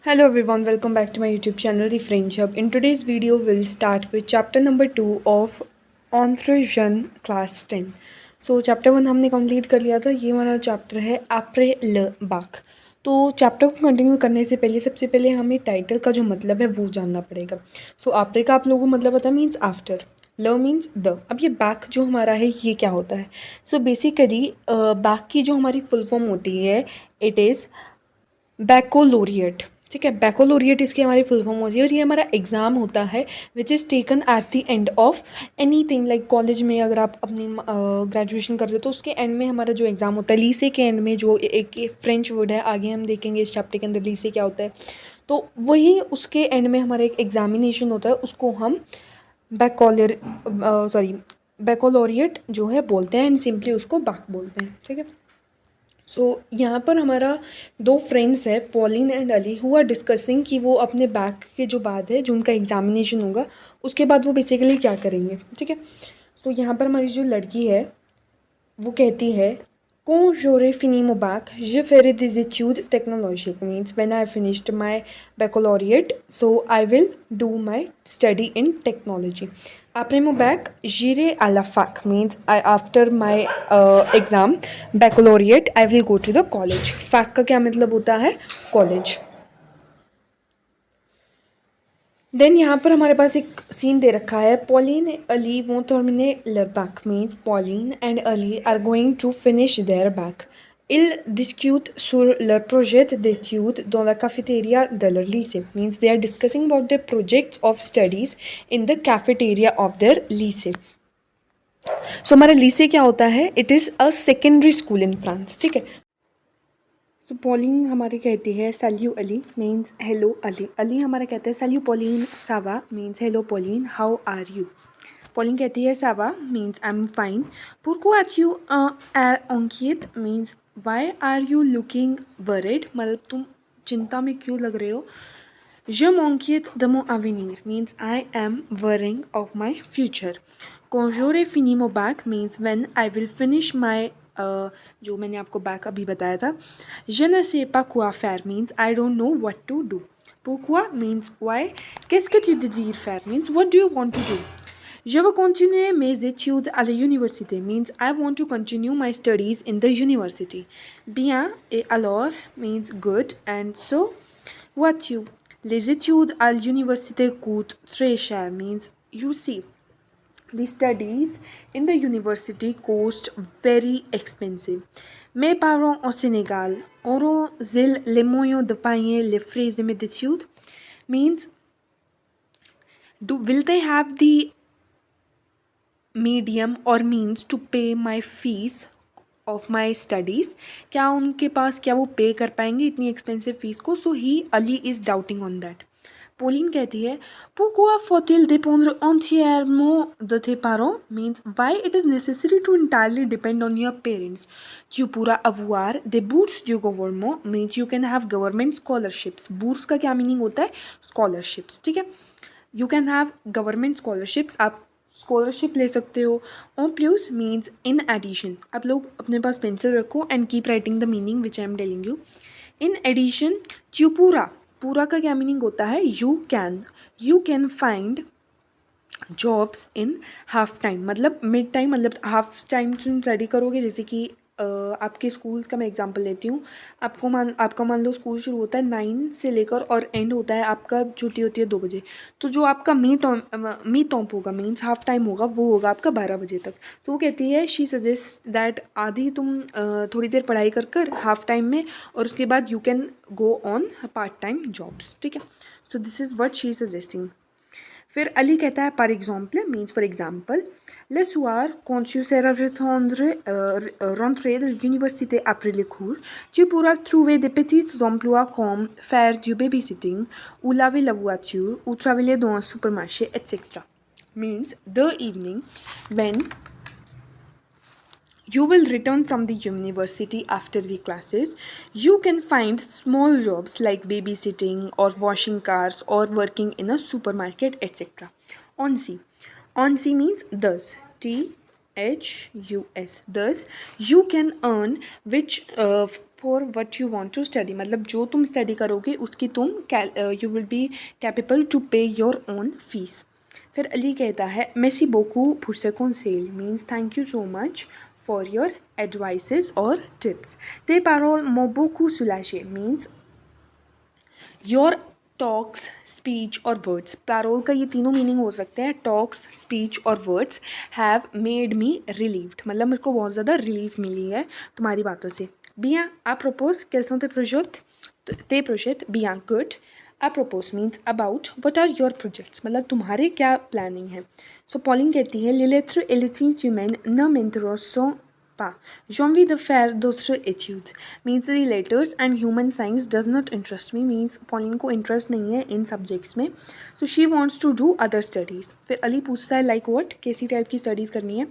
Hello everyone, welcome back to my YouTube channel, The French Hub. In today's video, we'll start with chapter number 2 of Entre Jeunes class 10. So chapter 1 हमने complete कर लिया था. ये हमारा chapter है après le bac. तो chapter को continue करने से पहले सबसे पहले हमें टाइटल का जो मतलब है वो जानना पड़ेगा. सो après का आप लोगों को मतलब पता है मीन्स आफ्टर, ल मीन्स द. अब ये बैक जो हमारा है ये क्या होता है. सो बेसिकली बैक की जो हमारी फुल फॉर्म होती है इट इज़ बैकोलोरिएट. ठीक है, बैकोलोरिएट इसकी हमारी फुल फॉर्म होती है और ये हमारा एग्ज़ाम होता है which is taken at the end of any thing. Like college में अगर आप अपनी ग्रेजुएशन कर रहे हो तो उसके एंड में हमारा जो एग्ज़ाम होता है, लीसे के एंड में जो एक फ्रेंच वर्ड है, आगे हम देखेंगे इस चैप्टर के अंदर लीसे क्या होता है. तो वही उसके एंड में हमारा एक एग्जामिनेशन होता है, उसको हम बैकोलर बैकोलोरिएट जो है बोलते हैं एंड सिंपली उसको बैक बोलते हैं. ठीक है. सो यहाँ पर हमारा दो फ्रेंड्स है, Pauline and Ali, who are discussing कि वो अपने बैक के जो बाद है, जो उनका एग्जामिनेशन होगा उसके बाद वो बेसिकली क्या करेंगे. ठीक है. सो यहाँ पर हमारी जो लड़की है वो कहती है Quand j'aurai fini mon bac, je ferai des études technologiques. Means when I finished my baccalaureate, so I will do my study in technology. Après mon bac, j'irai à la fac. Means after my exam, baccalaureate, I will go to the college. Fac का क्या मतलब होता है? College. Then यहाँ पर हमारे पास एक scene दे रखा है. पॉलिन अली वों terminer leur bac. Means Pauline and Ali are going to finish their bac. Ils discutent sur leur projet d'études dans la cafétéria de leur lycée. Means they are discussing about their projects of studies in the cafeteria of their lycée. So हमारा lycée क्या होता है? It is a secondary school in France. ठीक है. तो pollen हमारी कहती है सैल्यू अली मीन्स हेलो अली. अली हमारा कहता है सैल्यू पॉलिन सावा means hello Pauline how are you. पॉलिन कहती है सावा means I am fine. pourquoi tu es inquiète means why are you looking worried, मतलब तुम चिंता में क्यों लग रहे हो. je m'inquiète de mon avenir means I am worrying of my future. quand j'aurai fini mon bac means when I will finish my जो मैंने आपको बैक अभी बताया था. je ne sais pas quoi faire means I don't know what to do. pourquoi means why. qu'est-ce que tu désires faire means what do you want to do. Je veux continuer mes études à l'université means I want to continue my studies in the university. Bien et alors means good and so what you. Les études à l'université coûtent très cher means you see. The studies in the university cost very expensive. Mes parents au Sénégal auront-ils les moyens de payer les frais de mes études means will they have the medium or means to pay my fees of my studies. क्या उनके पास, क्या वो पे कर पाएंगे इतनी expensive fees को. So ही Ali is doubting on that. Pauline कहती है pourquoi faut-il dépendre entièrement de tes parents means why it is necessary to entirely depend on your parents. tu pourras avoir des bourses du gouvernement means you can have government scholarships. bourse का क्या meaning होता है? scholarships. ठीक है. you can have government scholarships. आप scholarship ले सकते हो. ऑन प्लस मीन्स इन एडिशन. आप लोग अपने पास पेंसिल रखो and keep writing the meaning which I am telling you. In addition पूरा, पूरा का क्या मीनिंग होता है? You can find jobs in half time. मतलब मिड टाइम, मतलब हाफ टाइम तुम स्टडी करोगे. जैसे कि आपके स्कूल्स का मैं एग्जांपल लेती हूँ. आपका मान लो स्कूल शुरू होता है 9 से लेकर और एंड होता है, आपका छुट्टी होती है 2 बजे. तो जो आपका मी टॉप होगा मीन्स हाफ टाइम होगा, वो होगा आपका 12 बजे तक. तो वो कहती है शी सजेस्ट दैट आधी तुम थोड़ी देर पढ़ाई कर हाफ टाइम में और उसके बाद you can go on part time jobs. ठीक है. So this is what she is suggesting. फिर अली कहता है par exemple means for example le soir quand tu seras rentré de l'université après les cours tu pourras trouver des petits emplois comme faire du babysitting ou laver la voiture ou travailler dans un supermarché etc. means the evening when you will return from the university after the classes you can find small jobs like babysitting or washing cars or working in a supermarket etc. on C means thus T HUS. Thus you can earn which for what you want to study. मतलब जो तुम study करोगे उसकी तुम you will be capable to pay your own fees. फिर अली कहता है merci beaucoup pour ce conseil means thank you so much for your advices or tips. Tes paroles m'ont beaucoup soulagé means your talks speech और words. Payroll का ये तीनों meaning हो सकते हैं. टॉक्स स्पीच और words have made me relieved मतलब मेरे को बहुत ज़्यादा रिलीफ मिली है तुम्हारी बातों से. बिया आ प्रपोज कैसों ते प्रोजेक्ट बिया गुड. आ प्रपोज means about what are your projects मतलब तुम्हारे क्या प्लानिंग है. सो पॉलिन कहती है लेलेत्र एलिसीज ह्यूमैन न मेंटरोसो pas. J'ai envie de faire d'autres études. Means the letters and human science does not interest me. Means Pauline को interest नहीं है इन subjects में. So she wants to do other studies. फिर अली पूछता है like what कैसी type की studies करनी है.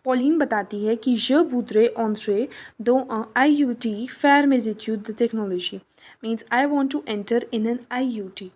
Pauline बताती है कि je voudrais entrer dans un IUT faire mes études de technologie. Means I want to enter in an IUT.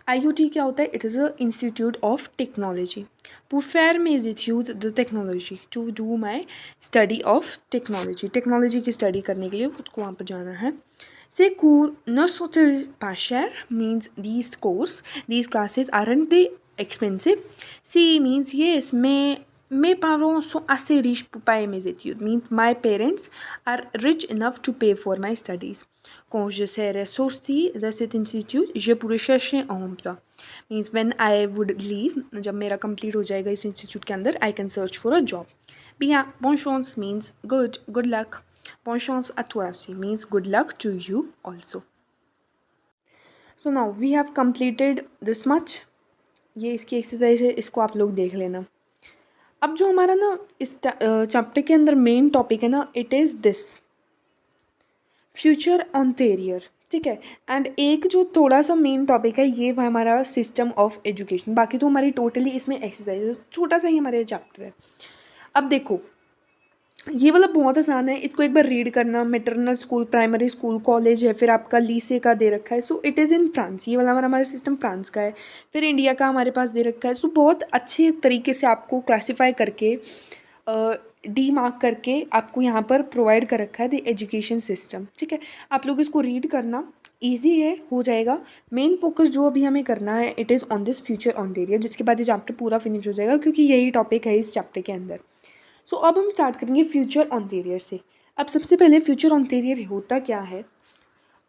IUT क्या होता है? It is a institute of technology. pour faire mes études de technologie, to do my study of technology. Technology की study करने के लिए खुद को वहाँ पर जाना है. Ces cours ne sont-ils pas chers? Means these courses, these classes aren't they expensive? Si means yes, mes parents sont assez riches pour payer mes études. Means my parents are rich enough to pay for my studies. Quand je serai sorti de cet institut, je pourrai chercher un emploi. Means when I would leave, जब मेरा complete हो जाएगा इस institute के अंदर, I can search for a job. Bien, bonne chance means good luck. Bonne chance à toi aussi means good luck to you also. So now we have completed this much. ये इसकी exercise है, इसको आप लोग देख लेना. अब जो हमारा ना इस चैप्टर के अंदर मेन टॉपिक है ना, इट इज़ दिस फ्यूचर ऑन्टेरियर. ठीक है. एंड एक जो थोड़ा सा मेन टॉपिक है ये हमारा सिस्टम ऑफ एजुकेशन. बाकी तो हमारी टोटली इसमें एक्सरसाइज छोटा सा ही हमारे चैप्टर है. अब देखो ये वाला बहुत आसान है. इसको एक बार रीड करना. Maternal school, primary school, college है, फिर आपका लीसे का दे रखा है. So it is in France. ये वाला हमारा सिस्टम फ्रांस का है. फिर इंडिया का हमारे पास दे रखा है. सो बहुत अच्छे तरीके से आपको क्लासीफाई करके डी मार्क करके आपको यहाँ पर प्रोवाइड कर रखा है द एजुकेशन सिस्टम. ठीक है. आप लोग इसको रीड करना. ईजी है, हो जाएगा. मेन फोकस जो अभी हमें करना है it is on this future ऑन्टेरियर, जिसके बाद ये चैप्टर पूरा फिनिश हो जाएगा क्योंकि यही टॉपिक है इस चैप्टर के अंदर. सो अब हम स्टार्ट करेंगे फ्यूचर ऑन्टेरियर से. अब सबसे पहले फ्यूचर ऑन्टेरियर होता क्या है.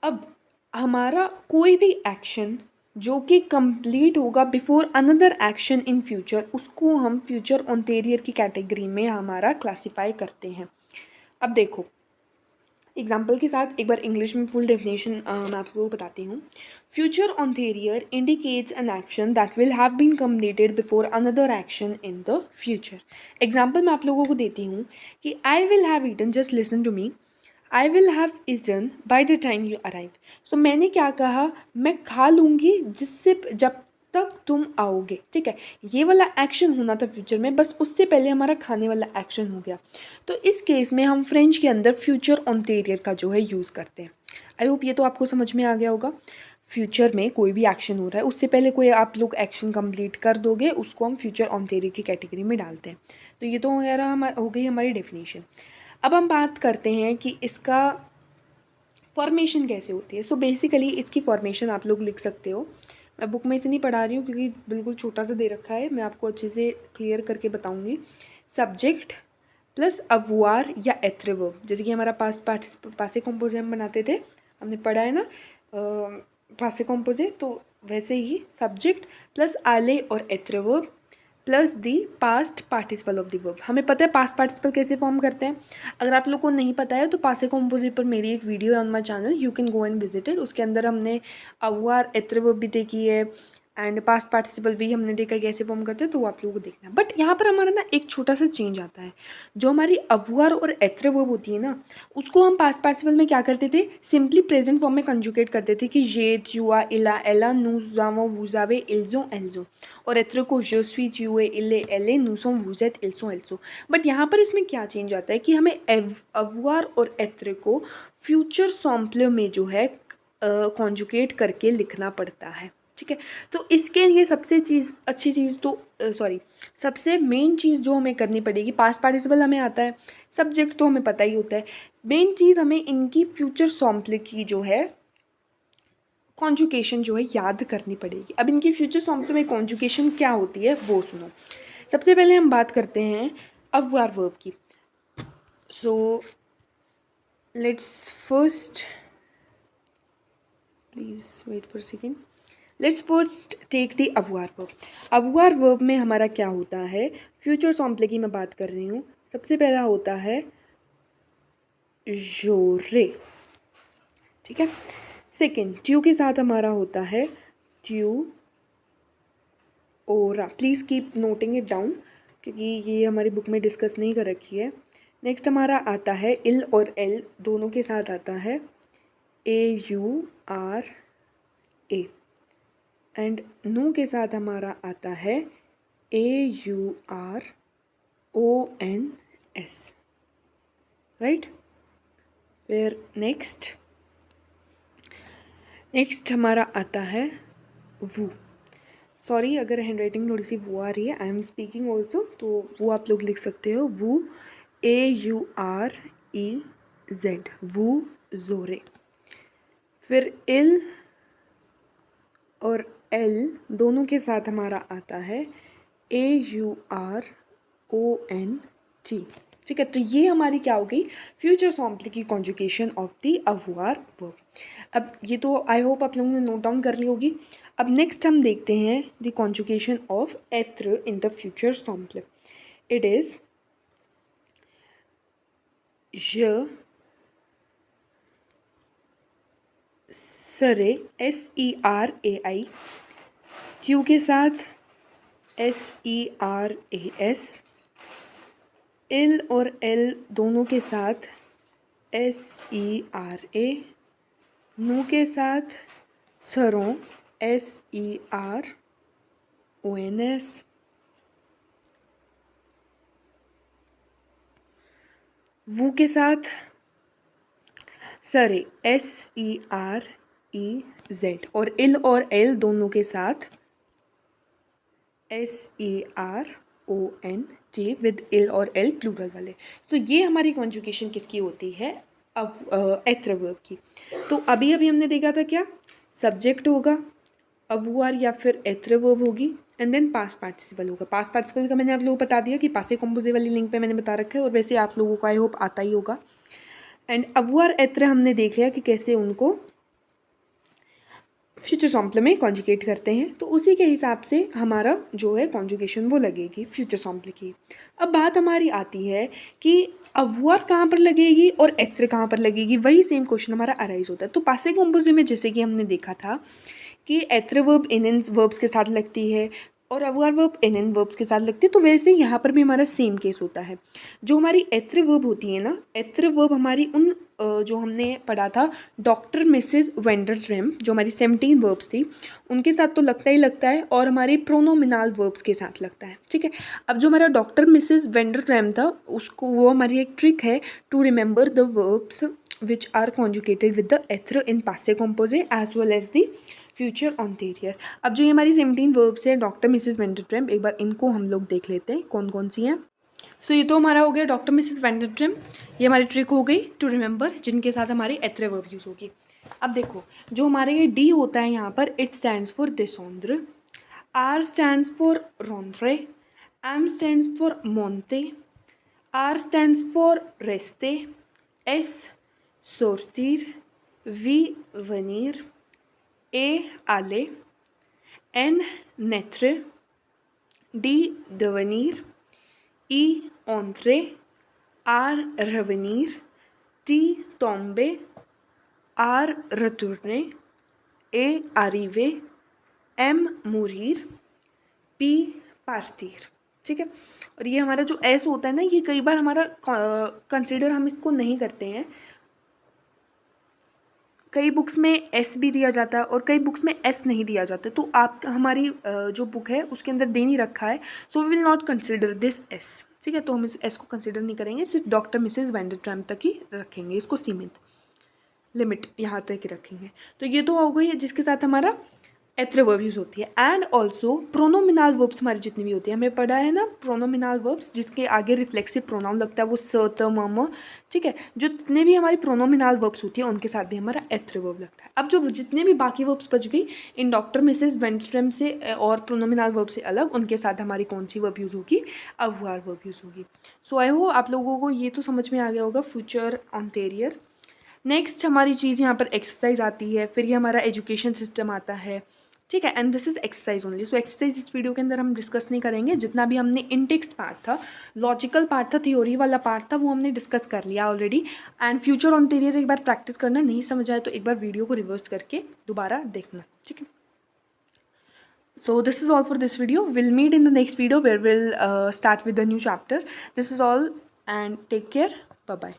अब हमारा कोई भी एक्शन जो कि कंप्लीट होगा before another action in future, उसको हम फ्यूचर ऑन्टेरियर की कैटेगरी में हमारा क्लासीफाई करते हैं. अब देखो एग्जाम्पल के साथ एक बार इंग्लिश में फुल डेफिनेशन मैं आपको बताती हूँ. फ्यूचर ऑन्टेरियर indicates an action that will have been completed before another action in the future. Example मैं आप लोगों को देती हूँ कि I will have eaten, just listen to me, I will have eaten by the time you arrive. So मैंने क्या कहा, मैं खा लूँगी जिससे जब तक तुम आओगे. ठीक है. ये वाला एक्शन होना था फ्यूचर में, बस उससे पहले हमारा खाने वाला एक्शन हो गया. तो इस केस में हम फ्रेंच के अंदर फ्यूचर ऑन्टेरियर का जो है यूज़ करते हैं. आई होप ये तो आपको समझ में आ गया होगा. फ्यूचर में कोई भी एक्शन हो रहा है उससे पहले कोई आप लोग एक्शन कंप्लीट कर दोगे, उसको हम फ्यूचर ऑन्टेरियर की कैटेगरी में डालते हैं. तो ये तो वगैरह हो गई हमारी डेफिनेशन. अब हम बात करते हैं कि इसका फॉर्मेशन कैसे होती है. सो बेसिकली इसकी फॉर्मेशन आप लोग लिख सकते हो. मैं बुक में से नहीं पढ़ा रही हूँ क्योंकि बिल्कुल छोटा सा दे रखा है. मैं आपको अच्छे से क्लियर करके बताऊँगी. सब्जेक्ट प्लस अवुआर या एट्रिवर्ब, जैसे कि हमारा पासे कॉम्पोजे हम बनाते थे, हमने पढ़ा है ना पासे कॉम्पोजे, तो वैसे ही सब्जेक्ट प्लस आले और एट्रिवर्ब plus the past participle of the verb. हमें पता है पास्ट पार्टिसिपल कैसे फॉर्म करते हैं. अगर आप लोग को नहीं पता है तो पासे कॉम्पोजिट पर मेरी एक वीडियो है on my channel, you can go and visit it. उसके अंदर हमने अवुआर एट्रिवर्ब भी देखी है एंड पास्ट पार्टिसिपल भी हमने देखा है कैसे फॉर्म करते हैं, तो वो आप लोगों को देखना है. बट यहाँ पर हमारा ना एक छोटा सा चेंज आता है. जो हमारी अवुआर और एट्रिवर्ब होती है ना, उसको हम पास्ट पार्टिसिपल में क्या करते थे, सिंपली प्रेजेंट फॉर्म में कंजुगेट करते थे कि ये जुआ इला एला नू जावो वूजावे इल्जो एल्जो, और एट्रो को जो स्वी जुए इले एले नूसो वूजेट इल्सो एल्सो. बट यहाँ पर इसमें क्या चेंज आता है कि हमें अवुआर और एट्रे को फ्यूचर सॉम्पल में जो है कॉन्जुगेट करके लिखना पड़ता है. ठीक है। तो इसके लिए सबसे अच्छी चीज़ तो सबसे मेन चीज़ जो हमें करनी पड़ेगी, पास्ट पार्टिसिपल हमें आता है, सब्जेक्ट तो हमें पता ही होता है, मेन चीज़ हमें इनकी फ्यूचर सॉम्पल की जो है कॉन्जुकेशन जो है याद करनी पड़ेगी। अब इनकी फ्यूचर सॉम्पल में कॉन्जुकेशन क्या होती है वो सुनो। सबसे पहले हम बात करते हैं अववार वर्ब की। So let's first please wait for second. Let's first take the अववार वर्ब। अववार वर्ब में हमारा क्या होता है, फ्यूचर सॉम्पल की मैं बात कर रही हूँ। सबसे पहला होता है जोरे, ठीक है। सेकेंड ट्यू के साथ हमारा होता है ट्यू ओरा। Please keep noting it down क्योंकि ये हमारी बुक में डिस्कस नहीं कर रखी है। नेक्स्ट हमारा आता है इल और एल दोनों के साथ आता है AURA एंड नू के साथ हमारा आता है AURONS, राइट। फिर नेक्स्ट हमारा आता है वू। सॉरी अगर हैंड राइटिंग थोड़ी सी वो आ रही है, आई एम स्पीकिंग ऑल्सो, तो वो आप लोग लिख सकते हो वू AUREZ, वू जोरे। फिर इल और एल दोनों के साथ हमारा आता है AURONT, ठीक है। तो ये हमारी क्या हो गई, फ्यूचर सॉम्पल की कॉन्जुगेशन ऑफ द अववार वर्ब। अब ये तो आई होप आप लोगों ने नोट डाउन कर ली होगी। अब नेक्स्ट हम देखते हैं द कॉन्जुगेशन ऑफ एत्र इन द फ्यूचर सॉम्पल। इट इज य सरे SERAI, क्यू के साथ SERAS, इल और एल दोनों के साथ SERA, नू के साथ सरों SERONS, वू के साथ सरे SEREZ और इल और एल दोनों के साथ SERONT विद इल और एल प्लूरल वाले। तो ये हमारी कॉन्जुगेशन किसकी होती है, अब एत्र वर्ब की। तो अभी हमने देखा था क्या, सब्जेक्ट होगा, अववार या फिर एत्र वर्ब होगी, एंड देन पास्ट पार्टिसिपल होगा। पास्ट पार्टिसिपल का मैंने आप लोगों को बता दिया कि पासे कॉम्पोजे वाली लिंक पे मैंने बता रखा है, और वैसे आप लोगों को आई होप आता ही होगा। एंड अववार एत्र हमने देख लिया कि कैसे उनको फ्यूचर सॉम्पल में कॉन्जुगेट करते हैं, तो उसी के हिसाब से हमारा जो है कॉन्जुगेशन वो लगेगी फ्यूचर सॉम्पल की। अब बात हमारी आती है कि अववार कहाँ पर लगेगी और एत्र कहाँ पर लगेगी, वही सेम क्वेश्चन हमारा अराइज होता है। तो पासे कॉम्पोजे में जैसे कि हमने देखा था कि एत्र वर्ब इन वर्ब्स के साथ लगती है और अववार वर्ब इन वर्ब्स के साथ लगती है, तो वैसे यहाँ पर भी हमारा सेम केस होता है। जो हमारी एत्र वर्ब होती है ना, एत्र वर्ब हमारी उन जो हमने पढ़ा था डॉक्टर मिसेस वेंडरट्रेम, जो हमारी 17 वर्ब्स थी उनके साथ तो लगता ही लगता है, और हमारे प्रोनोमिनल वर्ब्स के साथ लगता है, ठीक है। अब जो हमारा डॉक्टर मिसेस वेंडरट्रेम था उसको, वो हमारी एक ट्रिक है to remember the verbs which are conjugated with the एत्र इन पासे कॉम्पोजे as well as the future ऑन्टेरियर। अब जो ये हमारी 17 वर्ब्स है डॉक्टर मिसेस वेंडरट्रेम, एक बार इनको हम लोग देख लेते हैं कौन कौन सी हैं। सो ये तो हमारा हो गया डॉक्टर मिसेस वेंडरट्रेम, ये हमारी ट्रिक हो गई टू रिमेंबर, जिनके साथ हमारी एत्र वर्ब यूज होगी। अब देखो जो हमारे ये डी होता है यहाँ पर, इट स्टैंड्स फॉर डिसोंद्र, आर स्टैंड्स फॉर रोंद्रे, एम स्टैंड्स फॉर मोंते, आर स्टैंड्स फॉर रेस्ते, एस सोर्तीर, वी वनीर, ए आले, एन नेत्र, डी दवनीर, ई ओंत्रे, आर रवनीर, टी तोम्बे, आर रतुर्ने, ए आरिवे, एम मुरीर, पी पार्थिर, ठीक है। और ये हमारा जो एस होता है ना, ये कई बार हमारा कंसिडर हम इसको नहीं करते हैं, कई बुक्स में एस भी दिया जाता है और कई बुक्स में एस नहीं दिया जाता, तो आप हमारी जो बुक है उसके अंदर दे नहीं रखा है, so we will not consider this as, ठीक है। तो हम इस एस को कंसिडर नहीं करेंगे, सिर्फ डॉक्टर मिसेस वेंडरट्रेम तक ही रखेंगे, इसको सीमित लिमिट यहाँ तक ही रखेंगे। तो ये तो हो गई जिसके साथ हमारा एथर वर्ब यूज़ होती है। एंड ऑल्सो प्रोनोमिनल वर्ब्स हमारी जितनी भी होती है, हमें पढ़ा है ना प्रोनोमिनल वर्ब्स जिसके आगे रिफ्लेक्सिव प्रोनाउन लगता है, वो स त म, ठीक है। जो जितने भी हमारी प्रोनोमिनल वर्ब्स होती है उनके साथ भी हमारा एथर वर्ब लगता है। अब जो जितने भी बाकी वर्ब्स बच गई इन डॉक्टर मिसेस वेंस्ट्रम से और प्रोनोमिनल वर्ब से अलग, उनके साथ हमारी कौन सी वर्ब यूज़ होगी, अवुआर वर्ब यूज़ होगी। सो आई होप आप लोगों को ये तो समझ में आ गया होगा फ्यूचर ऑन्टेरियर। नेक्स्ट हमारी चीज़ यहाँ पर एक्सरसाइज आती है, फिर ये हमारा एजुकेशन सिस्टम आता है, ठीक है। And this is exercise only. So exercise इस वीडियो के अंदर हम डिस्कस नहीं करेंगे। जितना भी हमने इन टेक्स्ट पार्ट था, लॉजिकल पार्ट था, थ्योरी वाला पार्ट था, वो हमने डिस्कस कर लिया ऑलरेडी। एंड फ्यूचर ऑन्टेरियर एक बार प्रैक्टिस करना, नहीं समझ आए तो एक बार वीडियो को रिवर्स करके दोबारा देखना, ठीक है। So this is all for this video. We'll meet in the next video where we'll start with the new chapter. This is all and take care. Bye bye.